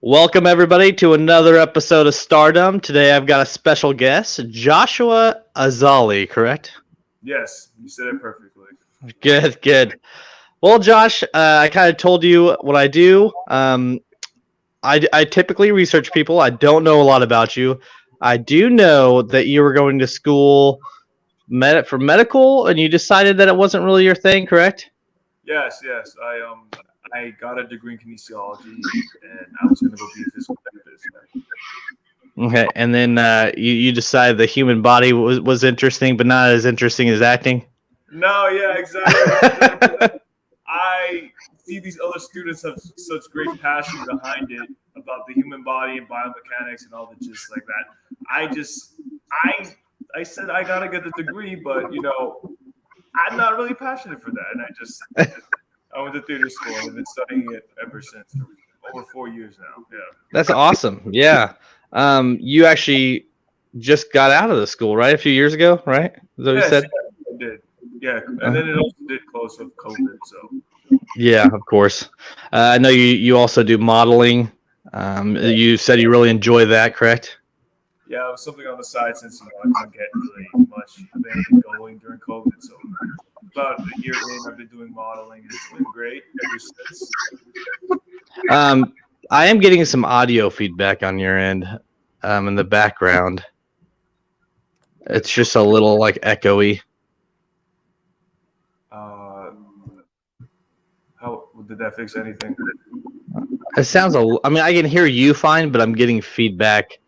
Welcome, everybody, to another episode of Stardom. Today I've got a special guest, Joshua Azali, correct? Yes, you said it perfectly. Good. Well, Josh, I kind of told you what I do. I typically research people. I don't know a lot about you. I do know that you were going to school for medical, and you decided that it wasn't really your thing, correct? Yes. I got a degree in kinesiology, and I was going to go be a physical therapist. Okay, and then you decided the human body was interesting, but not as interesting as acting. No, yeah, exactly. I see these other students have such great passion behind it about the human body and biomechanics and all the just like that. I said I gotta get the degree, but I'm not really passionate for that, and I went to theater school and I've been studying it ever since. Over 4 years now. Yeah. That's awesome. Yeah. You actually just got out of the school, right? A few years ago, right? Is that what you said? Yeah, I did. Yeah, and then it also did close with COVID. So. Yeah, of course. I know you also do modeling. You said you really enjoy that, correct? Yeah, it was something on the side since I couldn't get really much of anything going during COVID. So about a year in, I've been doing modeling, and it's been great ever since. I am getting some audio feedback on your end, in the background. It's just a little like echoey. How did that fix anything? It sounds I mean, I can hear you fine, but I'm getting feedback.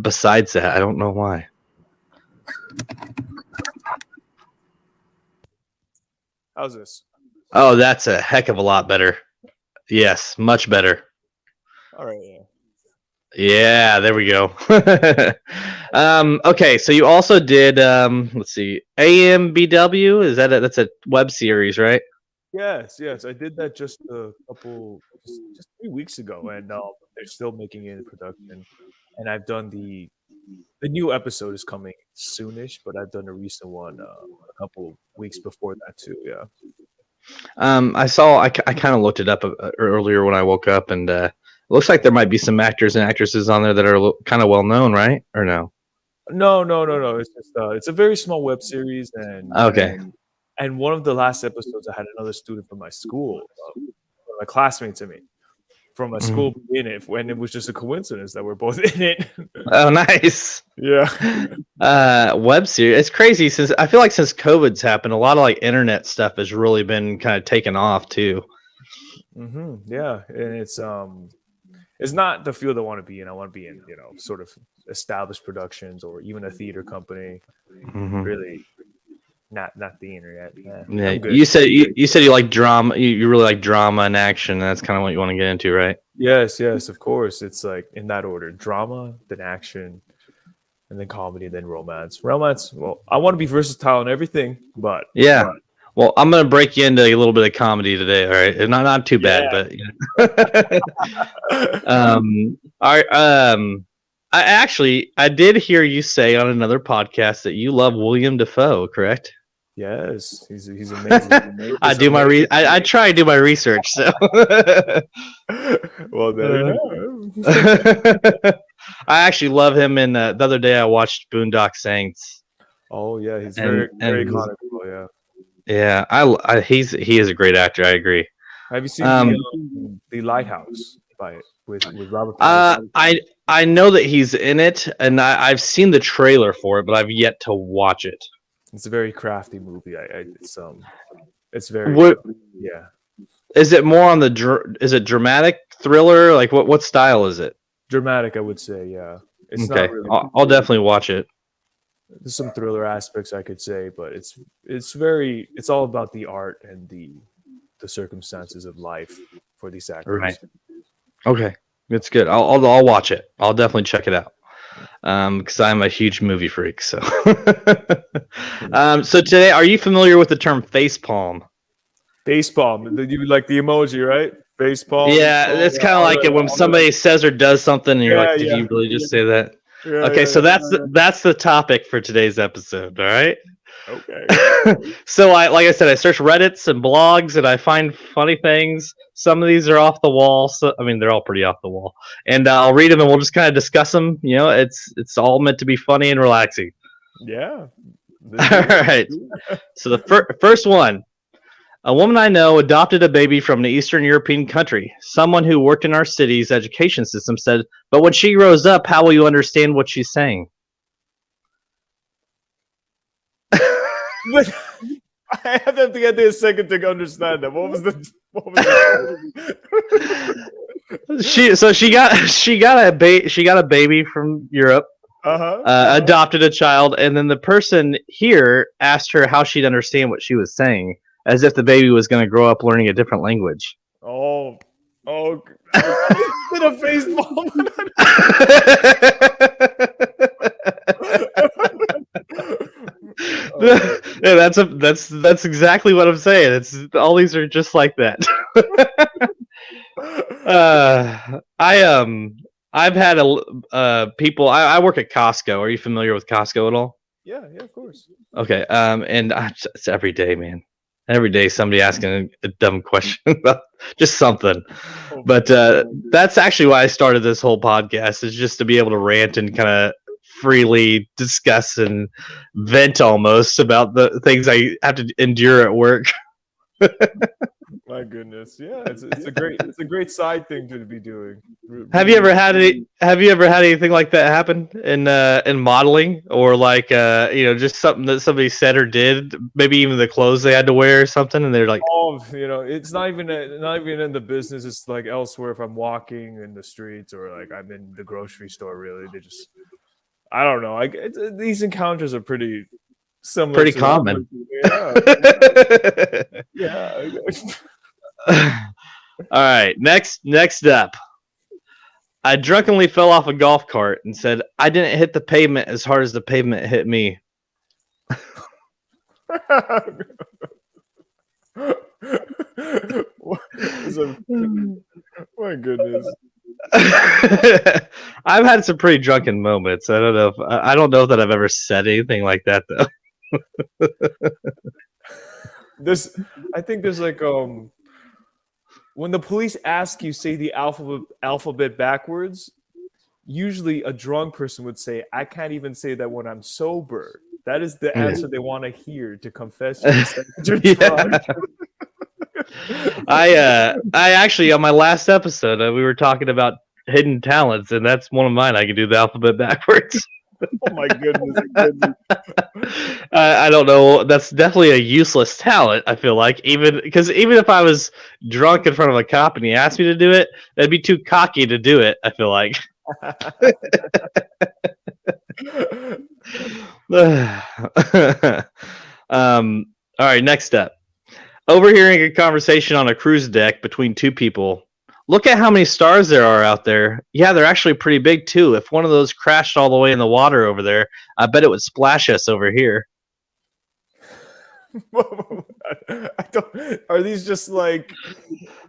Besides that, I don't know why. How's this? Oh, that's a heck of a lot better. Yes, much better. All right. Yeah. Yeah, there we go. Okay, so you also did let's see, AMBW. Is that's a web series, right? Yes. I did that just a couple, just 3 weeks ago, and they're still making it in production. And I've done the new episode is coming soonish, but I've done a recent one a couple weeks before that too. Yeah. I kind of looked it up earlier when I woke up, and it looks like there might be some actors and actresses on there that are kind of well known, right? Or no? No. It's just it's a very small web series, and okay. And one of the last episodes, I had another student from my school, a classmate to me, from my school in it, and it was just a coincidence that we're both in it. Oh, nice. Yeah. Web series. It's crazy since I feel like since COVID's happened, a lot of like internet stuff has really been kind of taken off too. Yeah, and it's not the field I want to be in. I want to be in, sort of established productions or even a theater company. Really. Not the internet. Yeah, you said you like drama. You really like drama and action. And that's kind of what you want to get into, right? Yes, of course. It's like in that order: drama, then action, and then comedy, then romance. Romance. Well, I want to be versatile in everything, but yeah. Well, I'm gonna break you into a little bit of comedy today. All right, not too bad, but all right. I did hear you say on another podcast that you love William Dafoe, correct? Yes, he's amazing. I try to do my research. So, well, there you go. I actually love him. In the other day, I watched Boondock Saints. Oh yeah, he's very comical. Yeah. Yeah, he is a great actor. I agree. Have you seen the Lighthouse with Robert Pattinson? I know that he's in it, and I've seen the trailer for it, but I've yet to watch it. It's a very crafty movie. It's very yeah. Is it more on is it dramatic thriller? Like what style is it? Dramatic, I would say. Yeah. It's okay. Not really, I'll definitely watch it. There's some thriller aspects, I could say, but it's all about the art and the circumstances of life for these actors. Right. Okay. It's good. I'll watch it. I'll definitely check it out. Because I'm a huge movie freak. So, so today, are you familiar with the term facepalm? Facepalm. You like the emoji, right? Facepalm. Yeah, it's kind of like it when somebody says or does something, and you're like, "Did you really just say that?" Okay, so that's the topic for today's episode. All right. Okay. So like I said, I search Reddits and blogs, and I find funny things. Some of these are off the wall. So I mean, they're all pretty off the wall. And I'll read them, and we'll just kind of discuss them. You know, it's all meant to be funny and relaxing. Yeah. All right. So the first one. A woman I know adopted a baby from an Eastern European country. Someone who worked in our city's education system said, "But when she grows up, how will you understand what she's saying?" But I have to get there a second to understand that. What was the she got a baby from Europe. Adopted a child, and then the person here asked her how she'd understand what she was saying, as if the baby was going to grow up learning a different language. Oh, did a face palm. Yeah, that's exactly what I'm saying. It's all these are just like that. I've had people. I work at Costco. Are you familiar with Costco at all? Yeah, of course. Okay. And it's every day, man. Every day, somebody asking a dumb question about just something. But that's actually why I started this whole podcast, is just to be able to rant and kind of freely discuss and vent almost about the things I have to endure at work. My goodness, yeah, it's a great side thing to be doing. Have you ever had anything like that happen in modeling, or like just something that somebody said or did, maybe even the clothes they had to wear or something, and they're like, oh, it's not even in the business. It's like elsewhere. If I'm walking in the streets or like I'm in the grocery store, really, they just, I don't know. These encounters are pretty similar. Pretty common. Yeah. All right, next up. I drunkenly fell off a golf cart and said, "I didn't hit the pavement as hard as the pavement hit me." My goodness. I've had some pretty drunken moments. I don't know that I've ever said anything like that though. I think there's like when the police ask you say the alphabet backwards, usually a drunk person would say, "I can't even say that when I'm sober." That is the answer they want to hear to confess you're drunk. I actually, on my last episode, we were talking about hidden talents, and that's one of mine. I can do the alphabet backwards. Oh my goodness. I don't know. That's definitely a useless talent, I feel like. Even if I was drunk in front of a cop and he asked me to do it, that'd be too cocky to do it, I feel like. All right, next up. Overhearing a conversation on a cruise deck between two people. "Look at how many stars there are out there. Yeah, they're actually pretty big too. If one of those crashed all the way in the water over there, I bet it would splash us over here." Are these just like?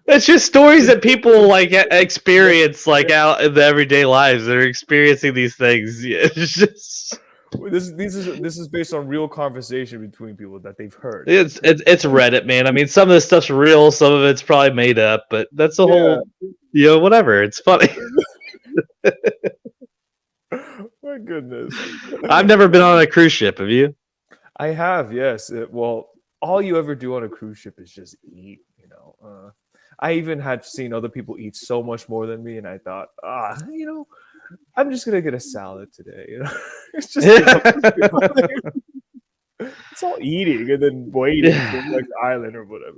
It's just stories that people like experience like out in the everyday lives. They're experiencing these things. It's just This is based on real conversation between people that they've heard. it's Reddit, man. I mean, some of this stuff's real, some of it's probably made up, but that's the whole, whatever. It's funny. My goodness. I've never been on a cruise ship. Have you? I have, yes. Well, all you ever do on a cruise ship is just eat. I even had seen other people eat so much more than me, and I thought, I'm just gonna get a salad today. It's just it's all eating and then waiting for like the island or whatever.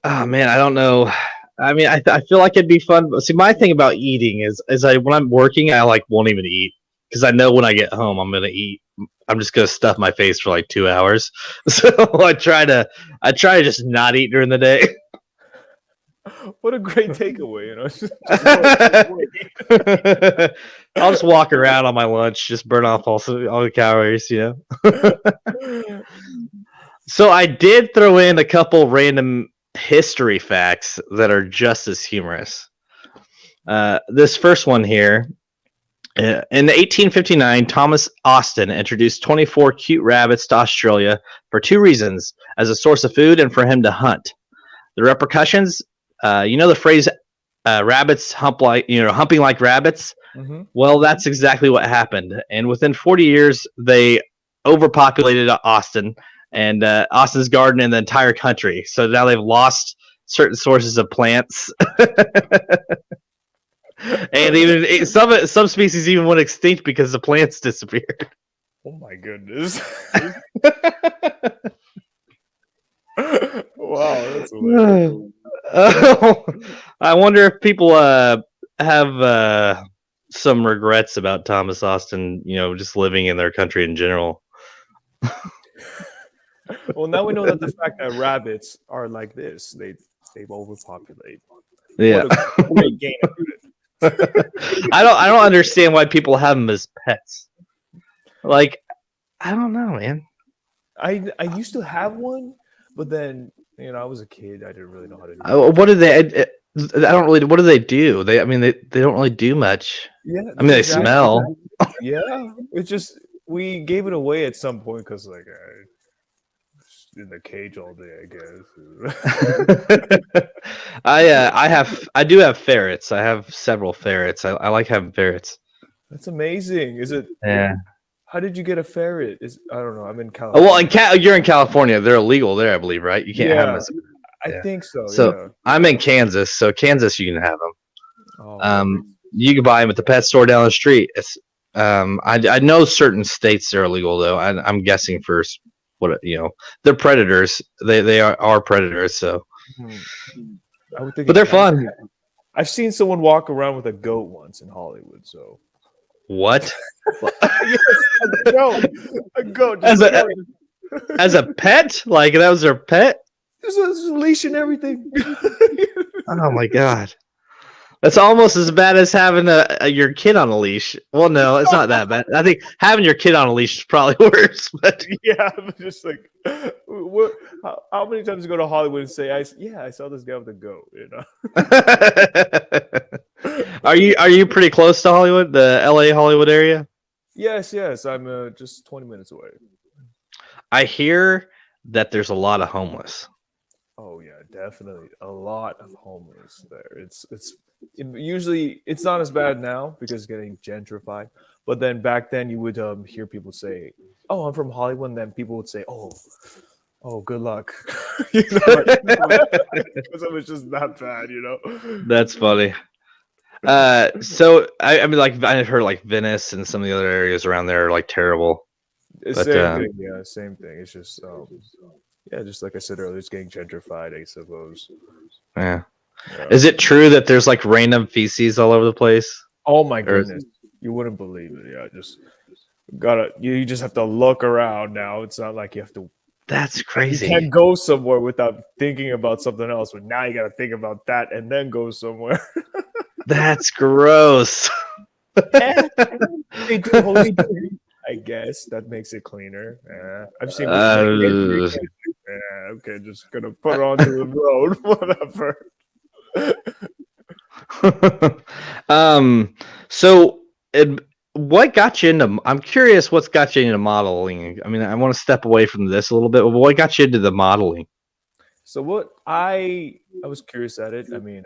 Oh man, I don't know. I mean, I feel like it'd be fun. See, my thing about eating is when I'm working, I like won't even eat because I know when I get home I'm gonna eat. I'm just gonna stuff my face for like 2 hours. So I try to just not eat during the day. What a great takeaway, I'll just walk around on my lunch, just burn off all the calories, So I did throw in a couple random history facts that are just as humorous. This first one here In 1859, Thomas Austin introduced 24 cute rabbits to Australia for two reasons: as a source of food and for him to hunt. The repercussions, the phrase "rabbits humping like rabbits." Mm-hmm. Well, that's exactly what happened. And within 40 years, they overpopulated Austin and Austin's garden and the entire country. So now they've lost certain sources of plants. And even some species even went extinct because the plants disappeared. Oh my goodness! Wow, that's hilarious. I wonder if people have some regrets about Thomas Austin, just living in their country in general. Well, now we know that the fact that rabbits are like this, they overpopulate. Yeah. What a great game. I don't understand why people have them as pets. Like, I don't know, man. I used to have one, but then I was a kid. I didn't really know how to do it. What do they? I don't really. What do they do? They don't really do much. Yeah, I mean, they smell. Yeah, it's just we gave it away at some point because like in the cage all day, I guess. I do have ferrets. I have several ferrets. I like having ferrets. That's amazing. Is it? Yeah. How did you get a ferret? I don't know. I'm in California. Well, you're in California. They're illegal there, I believe, right? You can't have them. I think so. So yeah. I'm in Kansas. So Kansas, you can have them. Oh, you can buy them at the pet store down the street. It's I know certain states are illegal though. I'm guessing for they're predators. They are predators. So, I would think but they're fun. I've seen someone walk around with a goat once in Hollywood. So what? Yes, a goat. As a pet? Like that was their pet? There's a leash and everything. Oh my god. That's almost as bad as having your kid on a leash. Well, no, it's not that bad. I think having your kid on a leash is probably worse. But yeah, just like, how many times you go to Hollywood and say, I saw this guy with a goat, Are you pretty close to Hollywood, the LA Hollywood area? Yes. I'm just 20 minutes away. I hear that there's a lot of homeless. Oh yeah, definitely a lot of homeless there. Usually it's not as bad now because it's getting gentrified. But then back then you would hear people say, "Oh, I'm from Hollywood," and then people would say, "Oh, good luck," because it was just that bad, That's funny. So I mean, like I've heard like Venice and some of the other areas around there are like terrible. Same thing. Yeah, same thing. It's just just like I said earlier, it's getting gentrified, I suppose. Yeah. Is it true that there's like random feces all over the place? Oh my goodness, you wouldn't believe it. Yeah, you just have to look around now. It's not like you have to. That's crazy. You can't go somewhere without thinking about something else. But now you got to think about that and then go somewhere. That's gross. They do I guess that makes it cleaner. I've seen. Okay, just gonna put it onto the road. Whatever. What got you into? I'm curious. What's got you into modeling? I mean, I want to step away from this a little bit. But what got you into the modeling? So what I was curious at it. I mean,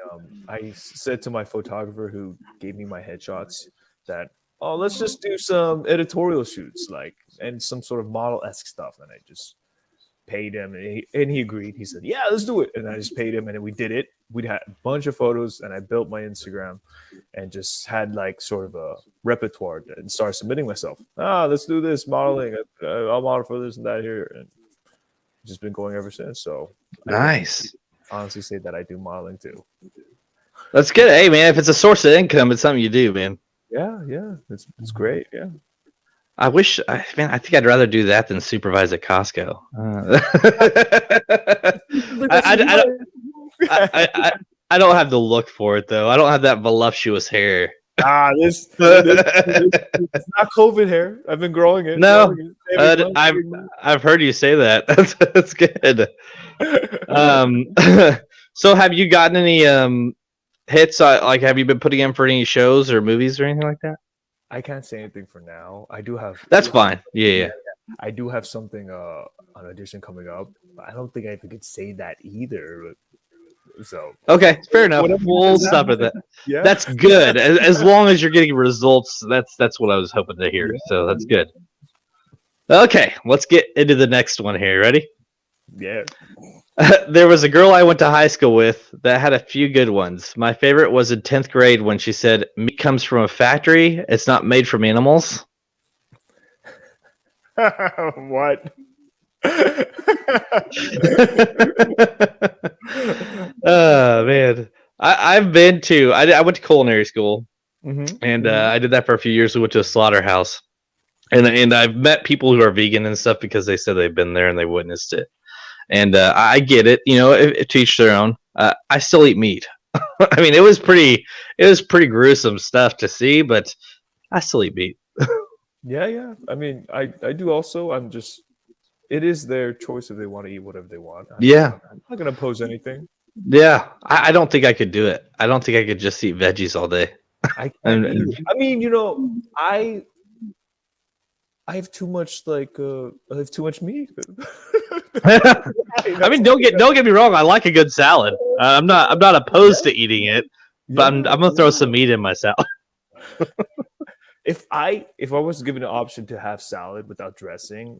I said to my photographer who gave me my headshots that, let's just do some editorial shoots, and some sort of model-esque stuff. And I just paid him, and he agreed. He said, "Yeah, let's do it." And I just paid him, and we did it. We had a bunch of photos, and I built my Instagram, and just had sort of a repertoire and started submitting myself. Let's do this modeling. I'll model for this and that here, and just been going ever since. So nice. I honestly say that I do modeling too. That's good. Hey man, if it's a source of income, it's something you do, man. Yeah, it's great. Yeah. I think I'd rather do that than supervise at Costco. I don't have the look for it though. I don't have that voluptuous hair. This it's not COVID hair. I've been growing it. No, I've heard you say that. That's good. So have you gotten any hits? Have you been putting in for any shows or movies or anything like that? I can't say anything for now. I do have. That's fine. Yeah. I do have something an audition coming up. I don't think I could say that either. So Okay, fair enough. whatever you We'll guys stop have, at that. yeah, That's good. As long as you're getting results, that's what I was hoping to hear. Yeah. So that's good. Okay, let's get into the next one here. Ready? yeah. There was a girl I went to high school with that had a few good ones. My favorite was in 10th grade when she said, "Meat comes from a factory. It's not made from animals." What? Oh man, I've been to. I went to culinary school, Mhm. and I did that for a few years. We went to a slaughterhouse, and I've met people who are vegan and stuff because they said they've been there and they witnessed it. And I get it, you know, to each their own. I still eat meat. I mean, it was pretty gruesome stuff to see, but I still eat meat. Yeah. I mean, I do also. I'm just. It is their choice if they want to eat whatever they want. Yeah. I'm not gonna oppose anything. Yeah, I don't think I could do it. I don't think I could just eat veggies all day. I And- mean, I have too much I have too much meat. I mean, don't get me wrong. I like a good salad. I'm not opposed to eating it, but I'm gonna throw some meat in my salad. If I was given an option to have salad without dressing,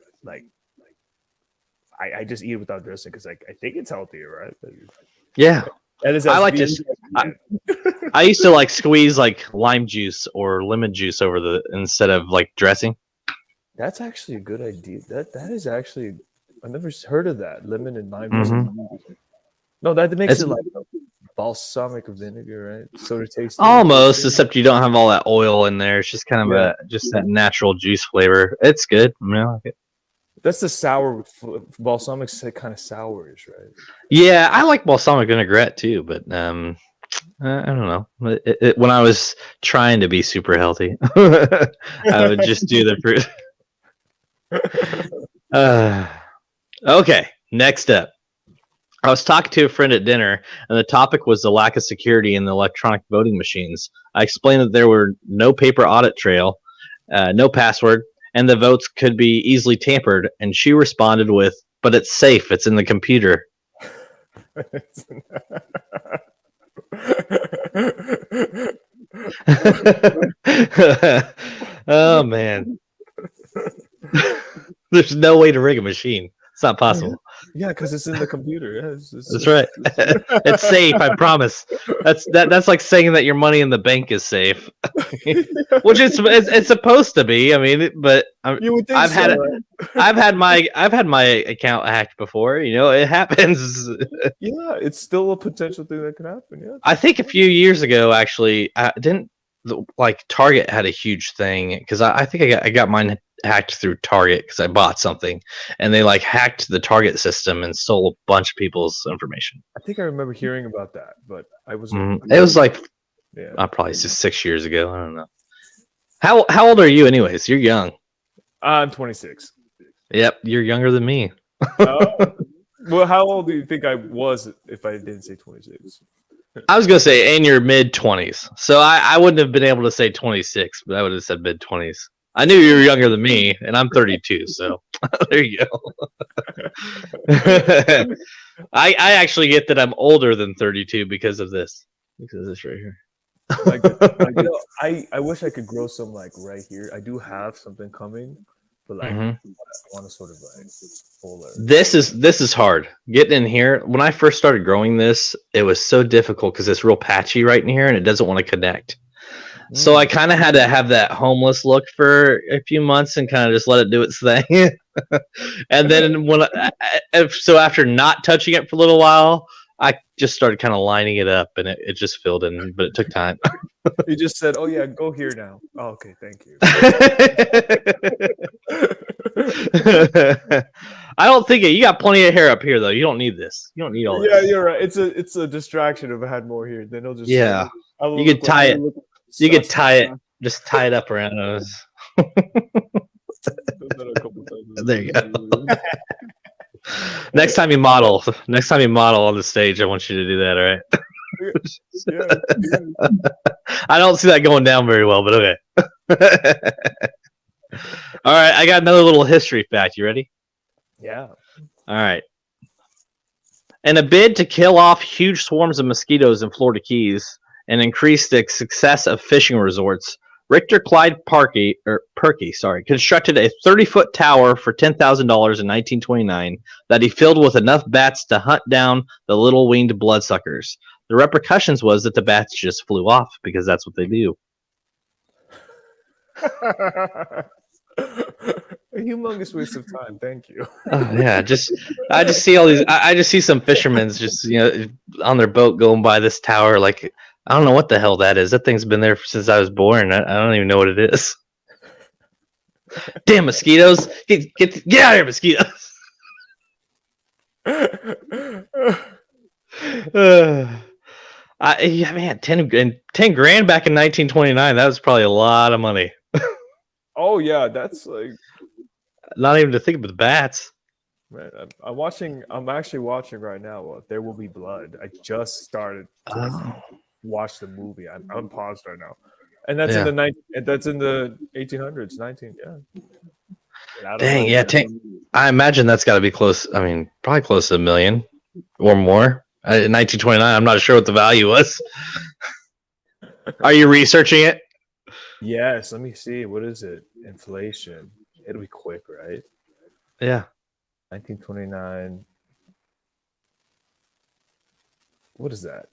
I just eat it without dressing because I think it's healthier, right? Yeah, That is I as like to. vegan as you can. I used to like squeeze like lime juice or lemon juice over the instead of like dressing. That's actually a good idea. That is actually I've never heard of that. Lemon and lime. No, that makes It's- it like balsamic vinegar, right? So it tastes Almost, except you don't have all that oil in there. It's just kind of just that natural juice flavor. It's good. I mean, I like it. That's the sour balsamic's kind of sourish, right? Yeah, I like balsamic vinaigrette too, but I don't know. When I was trying to be super healthy, I would just do the fruit. Okay, next up. I was talking to a friend at dinner, and the topic was the lack of security in the electronic voting machines. I explained that there were no paper audit trail, no password, and the votes could be easily tampered. And she responded with, "But it's safe. It's in the computer." Oh man. There's no way to rig a machine. It's not possible. Yeah, because it's in the computer. Yeah, That's right. It's safe, I promise. That's like saying that your money in the bank is safe. Which it's supposed to be. I mean, but You would think I've had right? I've had my account hacked before. You know, it happens. Yeah, it's still a potential thing that can happen. Yeah. I think a few years ago, actually, like Target had a huge thing because I think I got mine hacked through Target because I bought something, and they like hacked the Target system and stole a bunch of people's information. I think I remember hearing about that, but I was. It was like probably just 6 years ago. I don't know. How old are you, anyways? You're young. I'm 26. Yep, you're younger than me. Well, how old do you think I was if I didn't say 26? I was gonna say in your mid 20s, so I wouldn't have been able to say 26, but I would have said mid 20s. I knew you were younger than me, and I'm 32, so there you go. I actually get that I'm older than 32 because of this right here. I wish I could grow some like right here. I do have something coming, but like I want to sort of like pull it. This is hard. Getting in here. When I first started growing this, it was so difficult because it's real patchy right in here, and it doesn't want to connect. So I kind of had to have that homeless look for a few months and kind of just let it do its thing. And then so after not touching it for a little while, I just started kind of lining it up, and it just filled in, but it took time. You just said, "Oh yeah, go here now." Oh, okay, thank you. I don't think you got plenty of hair up here though. You don't need this. You don't need all this. Yeah, you're right. It's a distraction if I had more here. Then it'll just You could tie it. You could tie it. Just tie it up around those. There you go. Next time you model on the stage, I want you to do that. All right. I don't see that going down very well, but okay. All right, I got another little history fact. You ready? Yeah. All right. In a bid to kill off huge swarms of mosquitoes in Florida Keys and increase the success of fishing resorts, Richter Clyde Perky constructed a 30-foot tower for $10,000 in 1929 that he filled with enough bats to hunt down the little winged bloodsuckers. The repercussions was that the bats just flew off because that's what they do. A humongous waste of time. Thank you. Oh, yeah, I just see all these. I just see some fishermen just on their boat going by this tower. Like, I don't know what the hell that is. That thing's been there since I was born. I don't even know what it is. Damn mosquitoes! Get out of here, mosquitoes! Man, 10 grand back in 1929. That was probably a lot of money. Oh yeah, that's like. Not even to think about the bats. Man, I'm actually watching right now. There Will Be Blood. I just started to watch the movie. I'm paused right now, and that's in the 1800s. 19. Yeah. Dang, yeah. I imagine that's got to be close. I mean, probably close to $1 million or more. In 1929, I'm not sure what the value was. Are you researching it? Yes. Let me see. What is it? Inflation. It'll be quick, right? Yeah. 1929. What is that?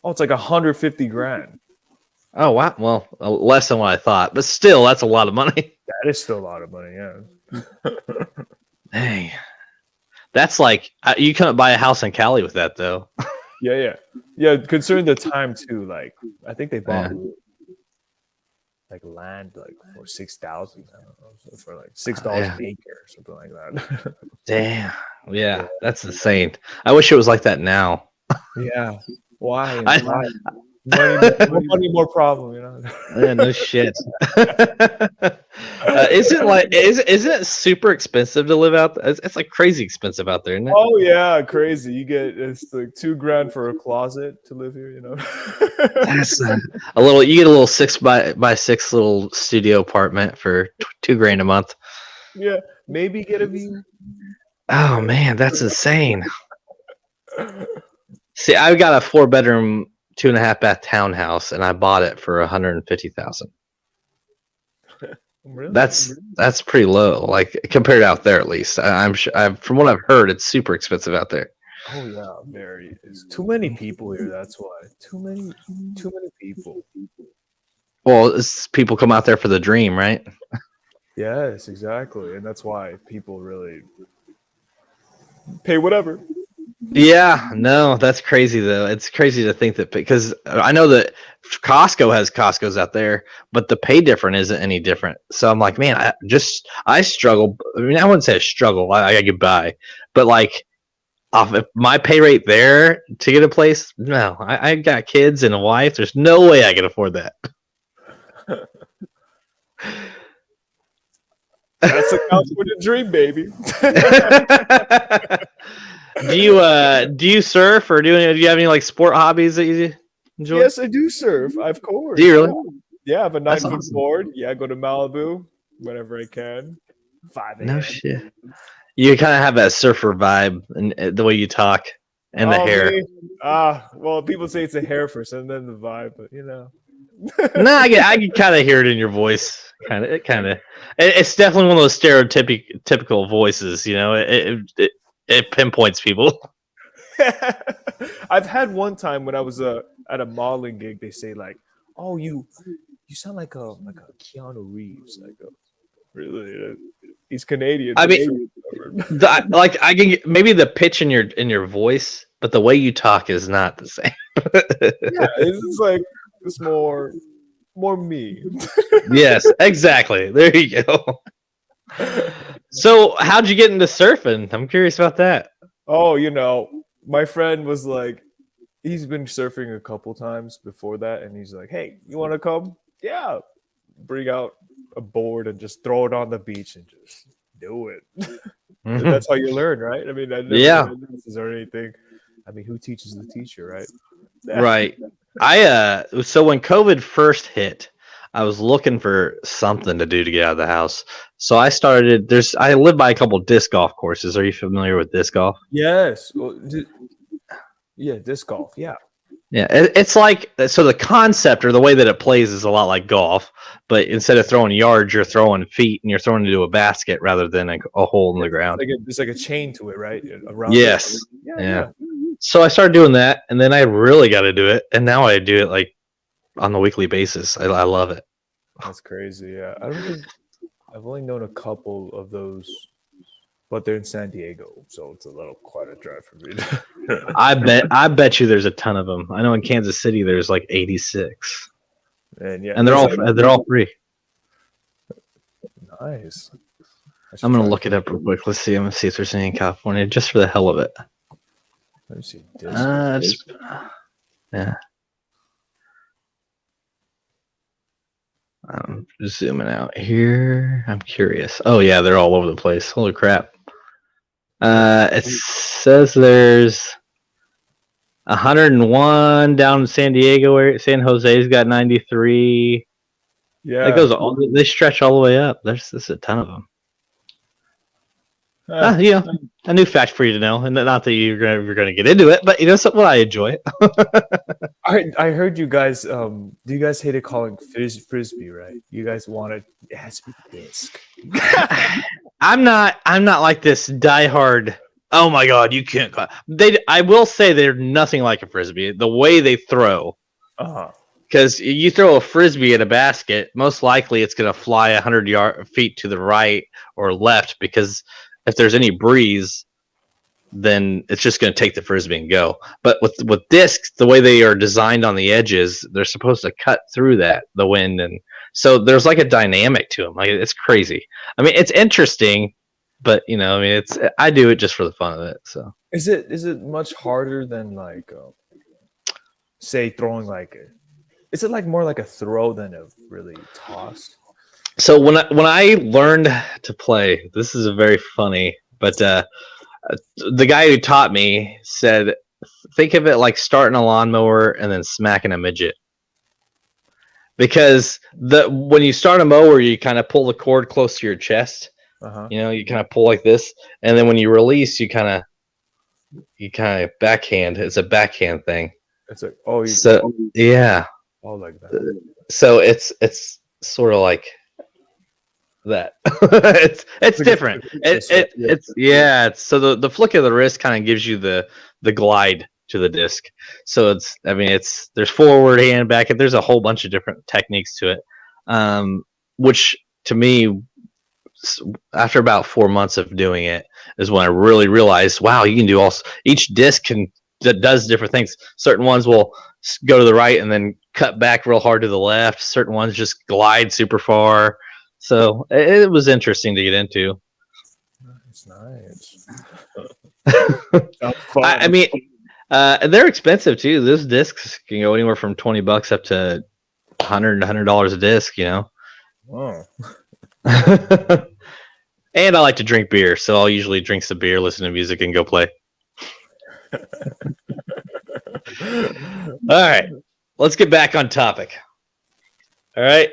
Oh, it's like 150 grand. Oh, wow. Well, less than what I thought, but still, that's a lot of money. That is still a lot of money, yeah. Dang. That's like, you couldn't buy a house in Cali with that, though. Yeah. Considering the time, too, like, I think they bought like land like for 6,000, I don't know, for like $6 an acre or something like that. Damn. Yeah, that's insane. I wish it was like that now. Yeah. Why? Money, more problem, you know. Yeah, no shit. Isn't it super expensive to live out there? It's like crazy expensive out there, isn't it? Oh yeah, crazy. It's like $2,000 for a closet to live here, you know. That's a little. You get a little 6x6 little studio apartment for $2,000 a month. Yeah, maybe get a view. Oh man, that's insane. See, I've got a 4-bedroom, 2.5-bath townhouse, and I bought it for $150,000. Really? That's pretty low, like compared to out there at least. I'm sure. From what I've heard, it's super expensive out there. Oh yeah, very. It's too many people here. That's why. Too many people. Well, people come out there for the dream, right? Yes, exactly, and that's why people really pay whatever. Yeah, no, that's crazy though. It's crazy to think that, because I know that Costco has Costco's out there, but the pay difference isn't any different. So I'm like, man, I struggle. I mean, I wouldn't say I struggle. I get by, but like, off of my pay rate there to get a place, no, I got kids and a wife. There's no way I can afford that. That's a California dream, baby. Do you surf or do you have any like sport hobbies that you enjoy? Yes, I do surf. Of course. Do you really? Yeah, I have a 9-foot awesome. board. Yeah, I go to Malibu whenever I can. 5 a.m. No shit. You kind of have that surfer vibe and the way you talk and the hair. Well, people say it's the hair first and then the vibe, but you know. No, I can kind of hear it in your voice. It's definitely one of those stereotypical voices. You know, it pinpoints people. I've had one time when I was at a modeling gig. They say like, "Oh, you sound like a Keanu Reeves." I go, really? He's Canadian. I mean, I can get, maybe the pitch in your voice, but the way you talk is not the same. Yeah, it's like it's more me. Yes, exactly. There you go. So, how'd you get into surfing? I'm curious about that. Oh, you know, my friend was like, he's been surfing a couple times before that, and he's like, "Hey, you want to come?" Yeah, bring out a board and just throw it on the beach and just do it. Mm-hmm. That's how you learn, right? I mean, I never did classes or anything. I mean, who teaches the teacher, right? Right. So when COVID first hit, I was looking for something to do to get out of the house. So I started. I live by a couple disc golf courses. Are you familiar with disc golf? Yes. Well, yeah, disc golf. Yeah. Yeah, it's like so. The concept or the way that it plays is a lot like golf, but instead of throwing yards, you're throwing feet, and you're throwing into a basket rather than a hole in the ground. There's like a chain to it, right? Around Yes. it. Yeah. So I started doing that, and then I really got to do it, and now I do it like on the weekly basis. I love it. That's crazy. Yeah, I don't think I've only known a couple of those, but they're in San Diego, so it's a little quite a drive for me. I bet you there's a ton of them. I know in Kansas City there's like 86, And yeah, and they're all free. Nice. I'm gonna look it up real quick. Let's see. I'm gonna see if there's any in California, just for the hell of it. Let me see. Yeah. I'm just zooming out here. I'm curious. Oh yeah, they're all over the place. Holy crap. It says there's 101 down in San Diego area. San Jose's got 93. Yeah, It goes all. They stretch all the way up. There's a ton of them. A new fact for you to know, and not that you're gonna get into it, but something I enjoy. I heard you guys. Do you guys hate it calling frisbee? Right? You guys want it has to be disc. I'm not like this diehard. Oh my god, you can't. I will say they're nothing like a frisbee. The way they throw, because you throw a frisbee at a basket, most likely it's going to fly 100 feet to the right or left. Because if there's any breeze, then it's just going to take the frisbee and go. But with discs, the way they are designed on the edges, they're supposed to cut through the wind, and so there's like a dynamic to them. Like it's crazy. I mean, it's interesting, but I do it just for the fun of it. So is it much harder than like say throwing is it like more like a throw than a really toss? So when I learned to play, this is very funny, but the guy who taught me said, think of it like starting a lawnmower and then smacking a midget. Because when you start a mower, you kind of pull the cord close to your chest. You kind of pull like this, and then when you release, you kind of backhand. It's a backhand thing. It's like yeah. Oh, like that. So it's sort of like that. it's different. It's so the flick of the wrist kind of gives you the glide to the disc. So there's forward hand, back, and there's a whole bunch of different techniques to it. Which to me, after about 4 months of doing it, is when I really realized, wow, you can do each disc does different things. Certain ones will go to the right and then cut back real hard to the left. Certain ones just glide super far. So it was interesting to get into. It's nice. I mean, they're expensive too. Those discs can go anywhere from $20 up to $100 a disc. Wow. And I like to drink beer, so I'll usually drink some beer, listen to music, and go play. All right, let's get back on topic. All right.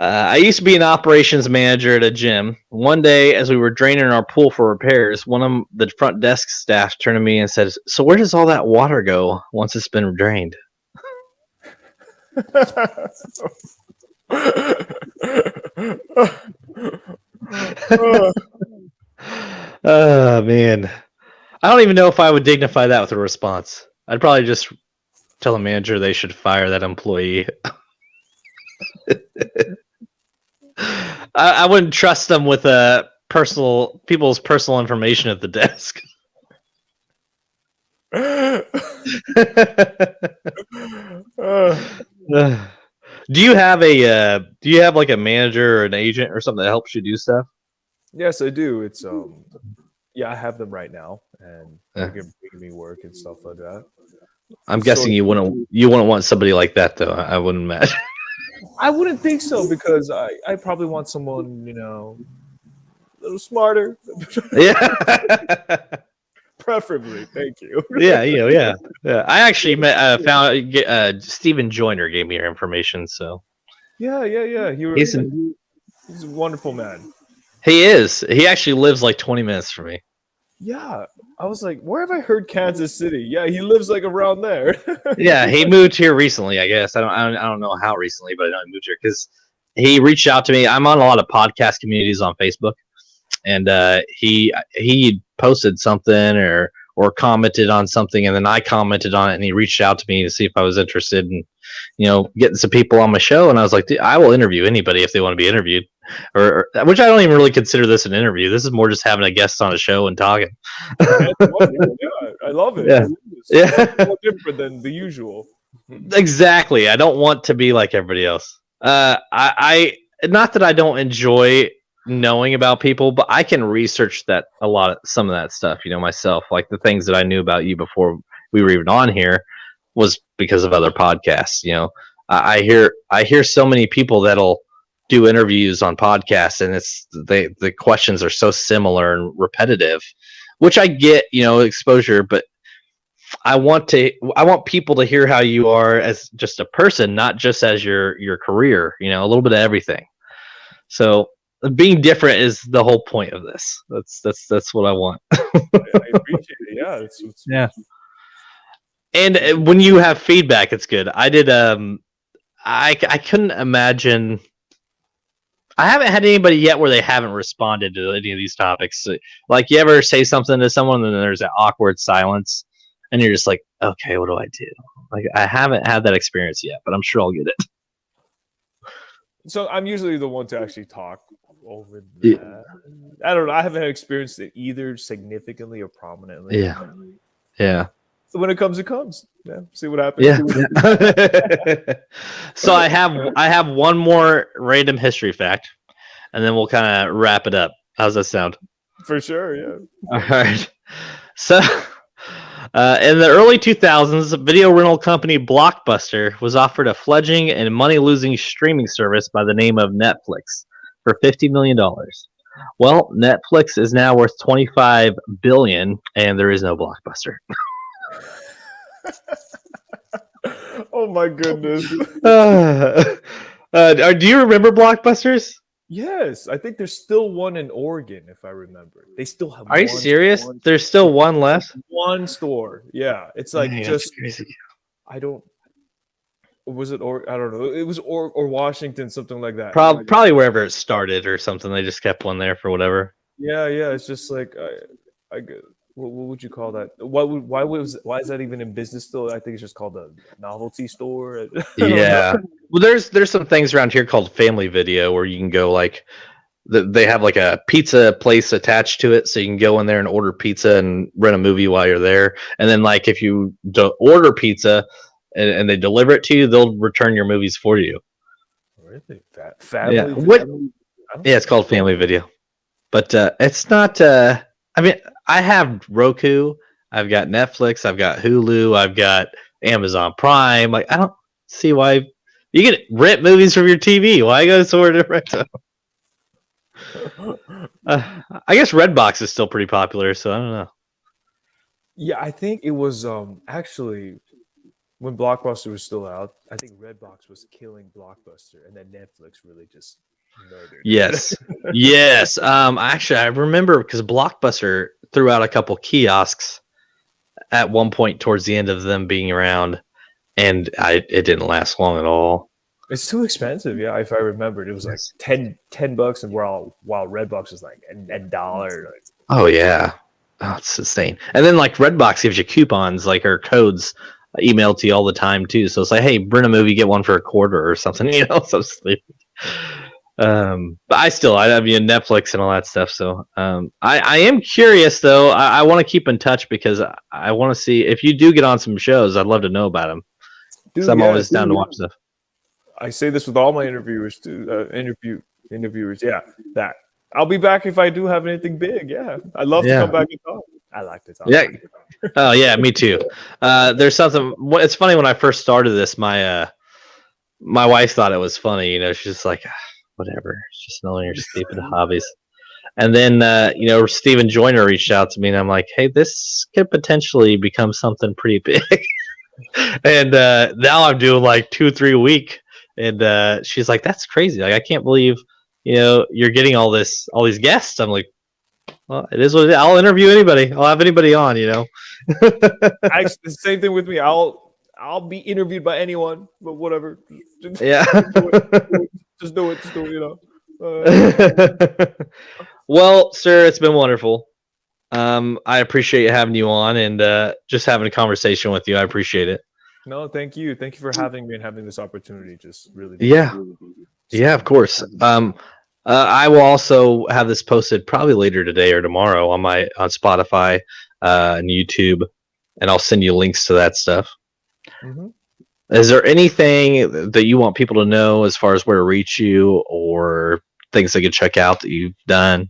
I used to be an operations manager at a gym. One day, as we were draining our pool for repairs, one of the front desk staff turned to me and said, "So where does all that water go once it's been drained?" Oh man, I don't even know if I would dignify that with a response. I'd probably just tell a manager they should fire that employee. I wouldn't trust them with people's personal information at the desk. Do you have like a manager or an agent or something that helps you do stuff? Yes, I do. It's I have them right now, and they're making me work and stuff like that. I'm guessing you wouldn't want somebody like that though. I wouldn't imagine. I wouldn't think so, because I probably want someone a little smarter. Yeah. Preferably, thank you. Yeah. I actually found Stephen Joyner gave me your information, so Yeah. He's He's a wonderful man. He is. He actually lives like 20 minutes from me. Yeah. I was like, where have I heard Kansas City? Yeah, he lives like around there. Yeah, he moved here recently. I guess I don't know how recently, but I know he moved here because he reached out to me. I'm on a lot of podcast communities on Facebook, and he posted something or commented on something, and then I commented on it, and he reached out to me to see if I was interested in getting some people on my show. And I was like, I will interview anybody if they want to be interviewed, or which I don't even really consider this an interview. This is more just having a guest on a show and talking. Yeah, I love it. Yeah. It's a little different than the usual. Exactly. I don't want to be like everybody else. I not that I don't enjoy knowing about people, but I can research some of that stuff, myself. Like the things that I knew about you before we were even on here was because of other podcasts. I hear so many people that'll do interviews on podcasts, and the questions are so similar and repetitive, which I get, exposure, but I want people to hear how you are as just a person, not just as your career, a little bit of everything. So being different is the whole point of this. That's what I want. I appreciate it. Yeah. Yeah. And when you have feedback, it's good. I did. I couldn't imagine. I haven't had anybody yet where they haven't responded to any of these topics. Like, you ever say something to someone and then there's that awkward silence, and you're just like, okay, what do I do? Like, I haven't had that experience yet, but I'm sure I'll get it. So I'm usually the one to actually talk over that. Yeah. I don't know. I haven't experienced it either significantly or prominently. Yeah. So when it comes, it comes. Yeah. See what happens. Yeah. So I have one more random history fact, and then we'll kind of wrap it up. How's that sound? For sure. Yeah. All right. So in the early 2000s, video rental company Blockbuster was offered a fledgling and money-losing streaming service by the name of Netflix for $50 million. Well, Netflix is now worth $25 billion, and there is no Blockbuster. Oh my goodness. Do you remember Blockbusters? Yes, I think there's still one in Oregon, if I remember. They still have. Are you serious? There's still one left. One store. Yeah, it's like Dang, just. crazy. I don't. Was it or I don't know. It was or Washington, something like that. Probably wherever it started or something. They just kept one there for whatever. Yeah. It's just like what would you call that? Why is that even in business still? I think it's just called a novelty store. Yeah. Well, there's some things around here called Family Video where you can go, like, they have like a pizza place attached to it, so you can go in there and order pizza and rent a movie while you're there. And then, like, if you order pizza and they deliver it to you, they'll return your movies for you. Really? Family? Yeah, it's called Family Video, but it's not. I mean, I have Roku, I've got Netflix, I've got Hulu, I've got Amazon Prime. Like, I don't see why you can rent movies from your TV. Why go somewhere to rent them? I guess Redbox is still pretty popular, so I don't know. Yeah, I think it was actually when Blockbuster was still out. I think Redbox was killing Blockbuster, and then Netflix really just murdered. Yes. Yes. Actually, I remember because Blockbuster threw out a couple kiosks at one point towards the end of them being around, and it didn't last long at all. It's too expensive. Yeah, if I remembered, it was like $10, and while Redbox is like $1. Like, oh yeah, it's insane. And then, like, Redbox gives you coupons, like, or codes emailed to you all the time too. So it's like, hey, rent a movie, get one for $25 or something. So stupid. But I mean, Netflix and all that stuff. So I am curious though. I want to keep in touch because I want to see if you do get on some shows. I'd love to know about them. Dude, I'm always down to watch stuff. I say this with all my interviewers too. Interviewers. Yeah, that I'll be back if I do have anything big. Yeah, I'd love to come back and talk. I like to talk. Yeah. Oh yeah, me too. There's something. It's funny when I first started this. My wife thought it was funny. She's just like, whatever. It's just knowing your stupid hobbies. And then, Steven Joyner reached out to me, and I'm like, hey, this could potentially become something pretty big. And now I'm doing like 2-3 week And she's like, "That's crazy! Like, I can't believe you're getting all these guests." I'm like, "Well, it is what it is. I'll interview anybody. I'll have anybody on." Actually, the same thing with me. I'll be interviewed by anyone, but whatever. Yeah. Just do it. Well, sir, it's been wonderful. I appreciate having you on and just having a conversation with you. I appreciate it. No, thank you. Thank you for having me and having this opportunity. Just really. Yeah. Yeah, of course. I will also have this posted probably later today or tomorrow on Spotify and YouTube, and I'll send you links to that stuff. Mm-hmm. Is there anything that you want people to know as far as where to reach you or things they could check out that you've done?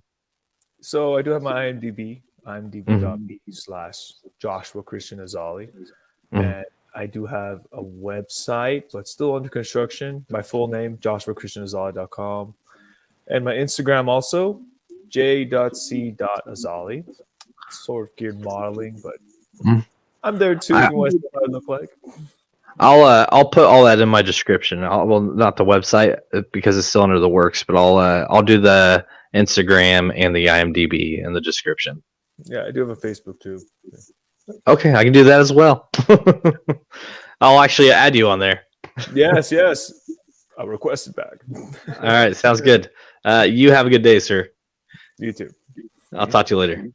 So I do have my IMDb, imdb.me/Joshua Christian Azali. And I do have a website, but still under construction. My full name, joshuachristianazali.com. And my Instagram also, j.c.azali. Sort of geared modeling, but I'm there too if you want to see what I look like. I'll put all that in my description. Well, not the website because it's still under the works, but I'll do the Instagram and the IMDb in the description. Yeah, I do have a Facebook too. Okay, I can do that as well. I'll actually add you on there. Yes. I'll request it back. All right, sounds good. You have a good day, sir. You too. I'll talk to you later.